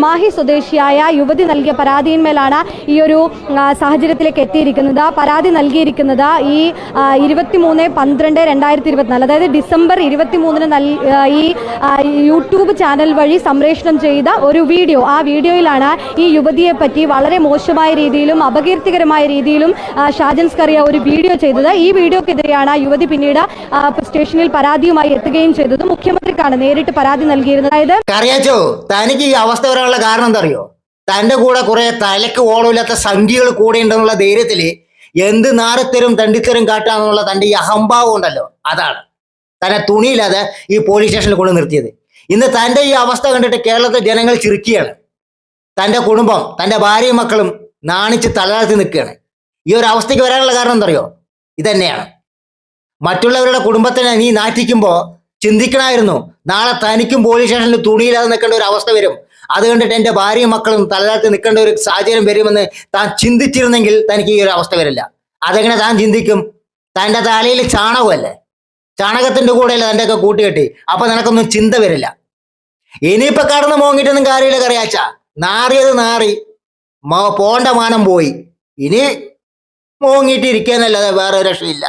മാഹി സ്വദേശിയായ യുവതി നൽകിയ പരാതിയിന്മേലാണ് ഈ ഒരു സാഹചര്യത്തിലേക്ക് എത്തിയിരിക്കുന്നത്. പരാതി നൽകിയിരിക്കുന്നത് ഈ 23/12/2024, അതായത് ഡിസംബർ 23-ന് ഈ യൂട്യൂബ് ചാനൽ വഴി സംപ്രേഷണം ചെയ്ത ഒരു വീഡിയോ. ആ വീഡിയോയിലാണ് ഈ യുവതിയെ പറ്റി വളരെ മോശമായ രീതിയിലും അപകീർത്തികരമായ രീതിയിലും ഷാജൻ സ്കറിയ ഒരു വീഡിയോ ചെയ്തത്. ഈ വീഡിയോക്കെതിരെയാണ് യുവതി പിന്നീട് സ്റ്റേഷനിൽ പരാതിയുമായി എത്തുകയും ചെയ്തത്. മുഖ്യമന്ത്രിക്കാണ് നേരിട്ട് പരാതി നൽകിയിരുന്നത്. അതായത് തനിക്ക് ഈ അവസ്ഥ വരാനുള്ള കാരണം എന്താ അറിയോ? തന്റെ കൂടെ കുറെ തലക്ക് ഓളമില്ലാത്ത സംഖ്യകൾ കൂടെ ഉണ്ടെന്നുള്ള ധൈര്യത്തില് എന്ത് നാരത്തരും തണ്ടിത്തരും കാട്ടാന്നുള്ള തന്റെ ഈ അഹംഭാവം ഉണ്ടല്ലോ, അതാണ് തന്നെ തുണിയില്ലാതെ ഈ പോലീസ് സ്റ്റേഷനിൽ കൊണ്ട് നിർത്തിയത്. ഇന്ന് തന്റെ ഈ അവസ്ഥ കണ്ടിട്ട് കേരളത്തിലെ ജനങ്ങൾ ചിരിക്കുകയാണ്. തന്റെ കുടുംബം, തന്റെ ഭാര്യയും മക്കളും നാണിച്ച് തലതാഴ്ത്തി നിൽക്കുകയാണ്. ഈ ഒരു അവസ്ഥയ്ക്ക് വരാനുള്ള കാരണം എന്താ അറിയോ? ഇതന്നെയാണ്. മറ്റുള്ളവരുടെ കുടുംബത്തിനെ നീ നാറ്റിക്കുമ്പോൾ ചിന്തിക്കണമായിരുന്നു, നാളെ തനിക്കും പോലീസ് സ്റ്റേഷനിൽ തുണിയില്ലാതെ നിൽക്കേണ്ട ഒരു അവസ്ഥ വരും. അത് കണ്ടിട്ട് എൻ്റെ ഭാര്യയും മക്കളും തലതാഴ്ത്തി നിൽക്കേണ്ട ഒരു സാഹചര്യം വരുമെന്ന് താൻ ചിന്തിച്ചിരുന്നെങ്കിൽ തനിക്ക് ഈ ഒരു അവസ്ഥ വരില്ല. അതെങ്ങനെ താൻ ചിന്തിക്കും? തൻ്റെ തലയിൽ ചാണകമല്ലേ, ചാണകത്തിന്റെ കൂടെയല്ലേ തൻ്റെയൊക്കെ കൂട്ടുകെട്ടി. അപ്പൊ നിനക്കൊന്നും ചിന്ത വരില്ല. ഇനിയിപ്പൊ കടന്ന് മോങ്ങിട്ടൊന്നും കാര്യമില്ല. കറിയാച്ച നാറിയത് നാറി, പോണ്ട മാനം പോയി. ഇനി മോങ്ങിയിട്ട് ഇരിക്കാനല്ലാതെ വേറെ രക്ഷയില്ല.